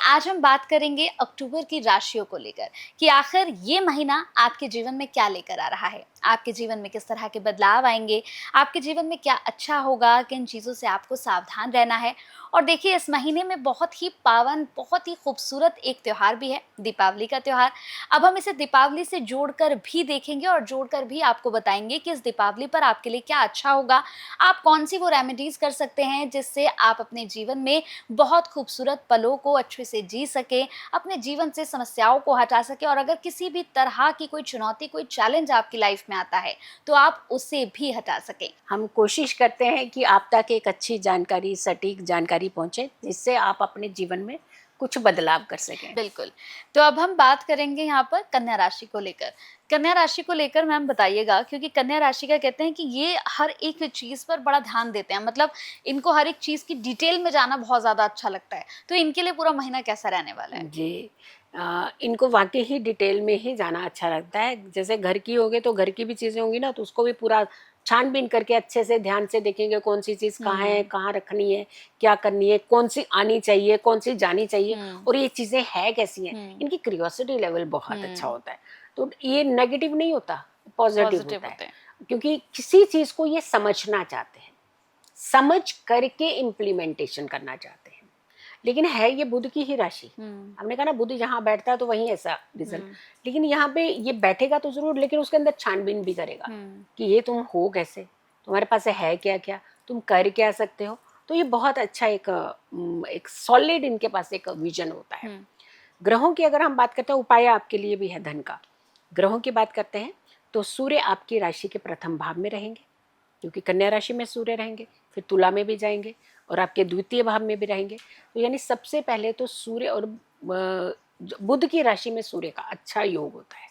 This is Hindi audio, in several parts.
आज हम बात करेंगे अक्टूबर की राशियों को लेकर कि आखिर ये महीना आपके जीवन में क्या लेकर आ रहा है। आपके जीवन में किस तरह के बदलाव आएंगे, आपके जीवन में क्या अच्छा होगा, किन चीज़ों से आपको सावधान रहना है। और देखिए, इस महीने में बहुत ही पावन, बहुत ही खूबसूरत एक त्यौहार भी है, दीपावली का त्यौहार। अब हम इसे दीपावली से जोड़कर भी देखेंगे और जोड़कर भी आपको बताएंगे कि इस दीपावली पर आपके लिए क्या अच्छा होगा। आप कौन सी वो रेमेडीज कर सकते हैं जिससे आप अपने जीवन में बहुत खूबसूरत पलों को अच्छे से जी सके, अपने जीवन से समस्याओं को हटा सके। और अगर किसी भी तरह की कोई चुनौती, कोई चैलेंज आपकी लाइफ में आता है तो आप उसे भी हटा सकें। हम कोशिश करते हैं कि आप तक एक अच्छी जानकारी, सटीक जानकारी पहुंचे, जिससे आप अपने जीवन में कुछ बदलाव कर सकें। बिल्कुल। तो अब हम बात करेंगे यहाँ पर कन्या राशि को लेकर। कन्या राशि को लेकर मैम बताइएगा, क्योंकि कन्या राशि का कहते हैं कि ये हर एक चीज़ पर बड़ा ध्यान देते हैं। मतलब इनको हर एक चीज़ की डिटेल में जाना बहुत ज़्यादा अच्छा लगता है। तो इनके लिए पूरा महीना कैसा रहने वाला है? जी, इनको वाकई ही डिटेल में ही जाना अच्छा लगता है। जैसे घर की होगी तो घर की भी चीज़ें होंगी ना, तो उसको भी पूरा छानबीन करके अच्छे से ध्यान से देखेंगे, कौन सी चीज़ कहाँ है, हुँ, कहाँ रखनी है, क्या करनी है, कौन सी आनी चाहिए, कौन सी जानी चाहिए, हुँ, और ये चीज़ें है कैसी हैं। हुँ, इनकी क्यूरियोसिटी लेवल बहुत अच्छा हुँ। होता है। तो ये नेगेटिव नहीं होता, पॉजिटिव पॉज़िटिव होता है। होते हैं। क्योंकि किसी चीज़ को ये समझना चाहते हैं, समझ करके इम्प्लीमेंटेशन करना चाहते हैं। लेकिन है ये बुध की ही राशि। हुँ, हमने कहा ना, बुध जहाँ बैठता है तो वहीं ऐसा रिजल्ट। हुँ, लेकिन यहाँ पे ये बैठेगा तो जरूर, लेकिन उसके अंदर छानबीन भी करेगा हुँ, कि ये तुम हो कैसे, तुम्हारे पास है क्या क्या, तुम कर क्या सकते हो। तो ये बहुत अच्छा एक सॉलिड इनके पास एक विजन होता है। हुँ, ग्रहों की अगर हम बात करते हैं, उपाय आपके लिए भी है धन का। ग्रहों की बात करते हैं तो सूर्य आपकी राशि के प्रथम भाव में रहेंगे, क्योंकि कन्या राशि में सूर्य रहेंगे, फिर तुला में भी जाएंगे और आपके द्वितीय भाव में भी रहेंगे। तो यानी सबसे पहले तो सूर्य और बुध की राशि में सूर्य का अच्छा योग होता है,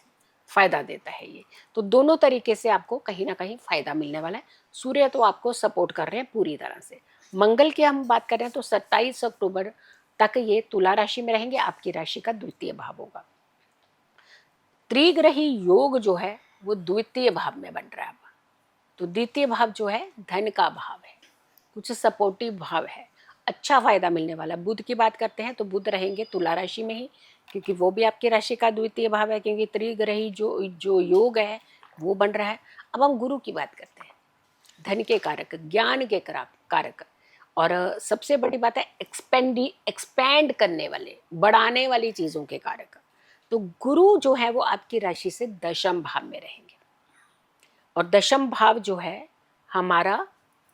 फायदा देता है ये। तो दोनों तरीके से आपको कहीं ना कहीं फायदा मिलने वाला है। सूर्य तो आपको सपोर्ट कर रहे हैं पूरी तरह से। मंगल की हम बात करें तो 27 अक्टूबर तक ये तुला राशि में रहेंगे, आपकी राशि का द्वितीय भाव होगा। त्रिग्रही योग जो है वो द्वितीय भाव में बन रहा है। तो द्वितीय भाव जो है धन का भाव है, कुछ सपोर्टिव भाव है, अच्छा फायदा मिलने वाला। बुध की बात करते हैं तो बुध रहेंगे तुला राशि में ही, क्योंकि वो भी आपकी राशि का द्वितीय भाव है, क्योंकि त्रिग्रही जो जो योग है वो बन रहा है। अब हम गुरु की बात करते हैं, धन के कारक, ज्ञान के कारक, और सबसे बड़ी बात है एक्सपैंड करने वाले, बढ़ाने वाली चीजों के कारक। तो गुरु जो है वो आपकी राशि से दशम भाव में रहेंगे, और दशम भाव जो है हमारा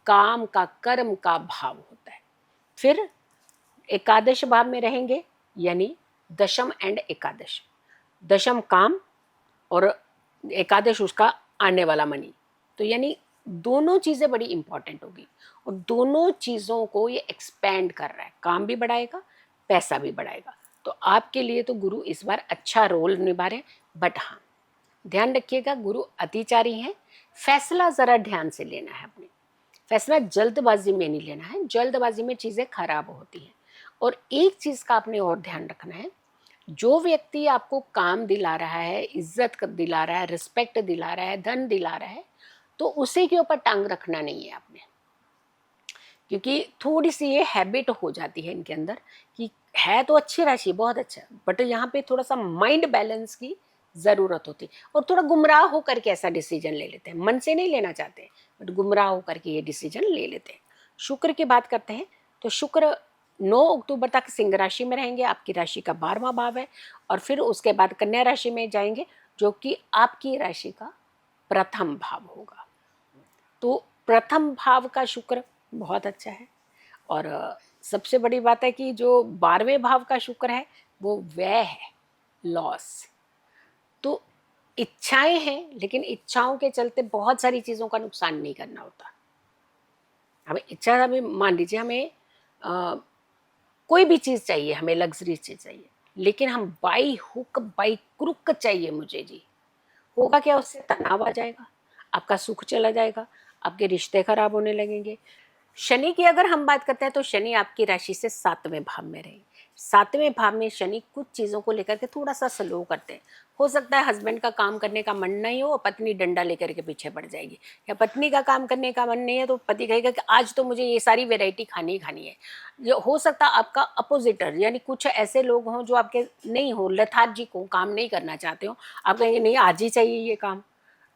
काम का, कर्म का भाव होता है। फिर एकादश भाव में रहेंगे, यानी दशम एंड एकादश, दशम काम और एकादश उसका आने वाला मनी। तो यानी दोनों चीज़ें बड़ी इंपॉर्टेंट होगी, और दोनों चीज़ों को ये एक्सपैंड कर रहा है, काम भी बढ़ाएगा, पैसा भी बढ़ाएगा। तो आपके लिए तो गुरु इस बार अच्छा रोल निभा रहे हैं। बट हाँ, ध्यान रखिएगा, गुरु अतिचारी हैं। फैसला ज़रा ध्यान से लेना है अपने, फैसला जल्दबाजी में नहीं लेना है, जल्दबाजी में चीज़ें खराब होती हैं। और एक चीज़ का आपने और ध्यान रखना है, जो व्यक्ति आपको काम दिला रहा है, इज्जत दिला रहा है, रिस्पेक्ट दिला रहा है, धन दिला रहा है, तो उसी के ऊपर टांग रखना नहीं है आपने। क्योंकि थोड़ी सी ये हैबिट हो जाती है इनके अंदर कि है तो अच्छी राशि, बहुत अच्छा, बट यहाँ पे थोड़ा सा माइंड बैलेंस की ज़रूरत होती है, और थोड़ा गुमराह होकर के ऐसा डिसीजन ले लेते हैं, मन से नहीं लेना चाहते, बट गुमराह होकर के ये डिसीजन ले लेते हैं। शुक्र की बात करते हैं तो शुक्र 9 अक्टूबर तक सिंह राशि में रहेंगे, आपकी राशि का 12वां भाव है, और फिर उसके बाद कन्या राशि में जाएंगे, जो कि आपकी राशि का प्रथम भाव होगा। तो प्रथम भाव का शुक्र बहुत अच्छा है। और सबसे बड़ी बात है कि जो 12वें भाव का शुक्र है वो व्यय है, लॉस। तो इच्छाएं हैं, लेकिन इच्छाओं के चलते बहुत सारी चीज़ों का नुकसान नहीं करना होता। हमें इच्छा, हमें मान लीजिए हमें कोई भी चीज़ चाहिए, हमें लग्जरी चीज़ चाहिए, लेकिन हम बाई हुक बाई क्रुक चाहिए मुझे जी, होगा क्या, उससे तनाव आ जाएगा, आपका सुख चला जाएगा, आपके रिश्ते खराब होने लगेंगे। शनि की अगर हम बात करते हैं तो शनि आपकी राशि से 7वें भाव में रहेंगे। 7वें भाव में शनि कुछ चीज़ों को लेकर के थोड़ा सा स्लो करते हैं। हो सकता है हस्बैंड का काम करने का मन नहीं हो और पत्नी डंडा लेकर के पीछे पड़ जाएगी, या पत्नी का काम करने का मन नहीं है तो पति कहेगा कि आज तो मुझे ये सारी वैरायटी खानी ही खानी है। ये हो सकता है आपका अपोजिटर, यानी कुछ ऐसे लोग हों जो आपके नहीं हो, लेथार्जिक हो, काम नहीं करना चाहते हो, आप कहेंगे नहीं आज ही चाहिए ये काम।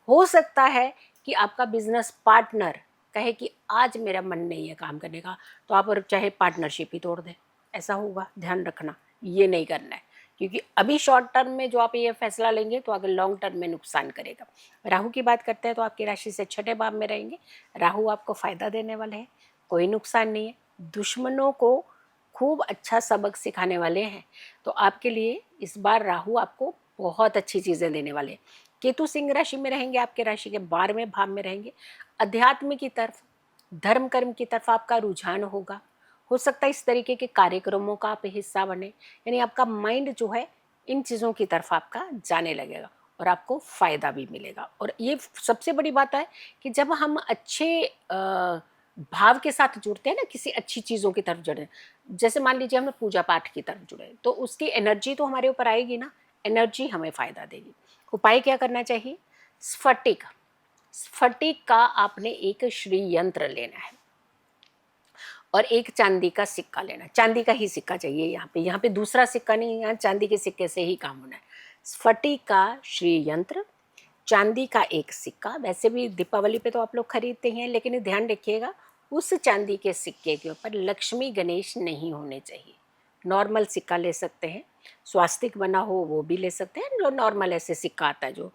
हो सकता है कि आपका बिजनेस पार्टनर कहे कि आज मेरा मन नहीं है काम करने का, तो आप और चाहे पार्टनरशिप ही तोड़ दें, ऐसा होगा। ध्यान रखना, ये नहीं करना है, क्योंकि अभी शॉर्ट टर्म में जो आप ये फैसला लेंगे तो आगे लॉन्ग टर्म में नुकसान करेगा। राहु की बात करते हैं तो आपकी राशि से 6ठे भाव में रहेंगे। राहु आपको फायदा देने वाले हैं, कोई नुकसान नहीं है। दुश्मनों को खूब अच्छा सबक सिखाने वाले हैं, तो आपके लिए इस बार राहु आपको बहुत अच्छी चीज़ें देने वाले हैं। केतु सिंह राशि में रहेंगे, आपके राशि के 12वें भाव में रहेंगे। अध्यात्म की तरफ, धर्म कर्म की तरफ आपका रुझान होगा। हो सकता है इस तरीके के कार्यक्रमों का आप हिस्सा बने, यानी आपका माइंड जो है इन चीज़ों की तरफ आपका जाने लगेगा और आपको फ़ायदा भी मिलेगा। और ये सबसे बड़ी बात है कि जब हम अच्छे भाव के साथ जुड़ते हैं ना, किसी अच्छी चीज़ों की तरफ जुड़े, जैसे मान लीजिए हम पूजा पाठ की तरफ जुड़े, तो उसकी एनर्जी तो हमारे ऊपर आएगी ना, एनर्जी हमें फ़ायदा देगी। उपाय क्या करना चाहिए? स्फटिक, स्फटिक का आपने एक श्री यंत्र लेना है और एक चांदी का सिक्का लेना है। चांदी का ही सिक्का चाहिए यहाँ पे दूसरा सिक्का नहीं, यहाँ चांदी के सिक्के से ही काम होना है। स्फटिक का श्री यंत्र, चांदी का एक सिक्का। वैसे भी दीपावली पे तो आप लोग खरीदते हैं, लेकिन ध्यान रखिएगा उस चांदी के सिक्के के ऊपर लक्ष्मी गणेश नहीं होने चाहिए। नॉर्मल सिक्का ले सकते हैं, स्वास्तिक बना हो वो भी ले सकते हैं, जो नॉर्मल ऐसे सिक्का आता है जो।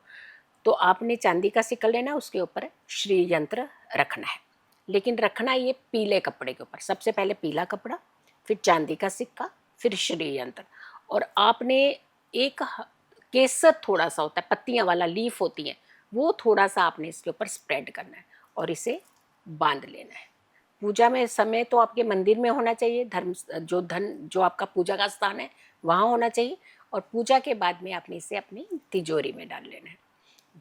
तो आपने चांदी का सिक्का लेना, उसके ऊपर श्री यंत्र रखना है, लेकिन रखना ये पीले कपड़े के ऊपर। सबसे पहले पीला कपड़ा, फिर चांदी का सिक्का, फिर श्री यंत्र। और आपने एक केसर थोड़ा सा होता है, पत्तियां वाला लीफ होती हैं, वो थोड़ा सा आपने इसके ऊपर स्प्रेड करना है और इसे बांध लेना है। पूजा में समय तो आपके मंदिर में होना चाहिए, धन जो आपका पूजा का स्थान है वहाँ होना चाहिए, और पूजा के बाद में आपने इसे अपनी तिजोरी में डाल लेना है।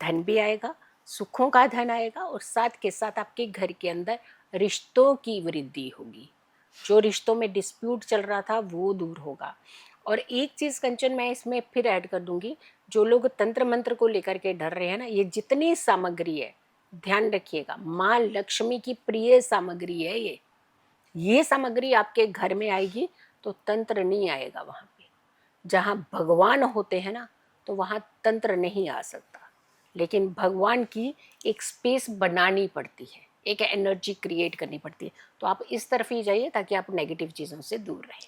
धन भी आएगा, सुखों का धन आएगा, और साथ के साथ आपके घर के अंदर रिश्तों की वृद्धि होगी। जो रिश्तों में डिस्प्यूट चल रहा था वो दूर होगा। और एक चीज़ कंचन मैं इसमें फिर ऐड कर दूंगी, जो लोग तंत्र मंत्र को लेकर के डर रहे हैं ना, ये जितनी सामग्री है ध्यान रखिएगा, माँ लक्ष्मी की प्रिय सामग्री है ये सामग्री आपके घर में आएगी तो तंत्र नहीं आएगा। वहाँ पे जहाँ भगवान होते हैं ना, तो वहाँ तंत्र नहीं आ सकता, लेकिन भगवान की एक स्पेस बनानी पड़ती है, एक एनर्जी क्रिएट करनी पड़ती है। तो आप इस तरफ ही जाइए ताकि आप नेगेटिव चीज़ों से दूर रहें।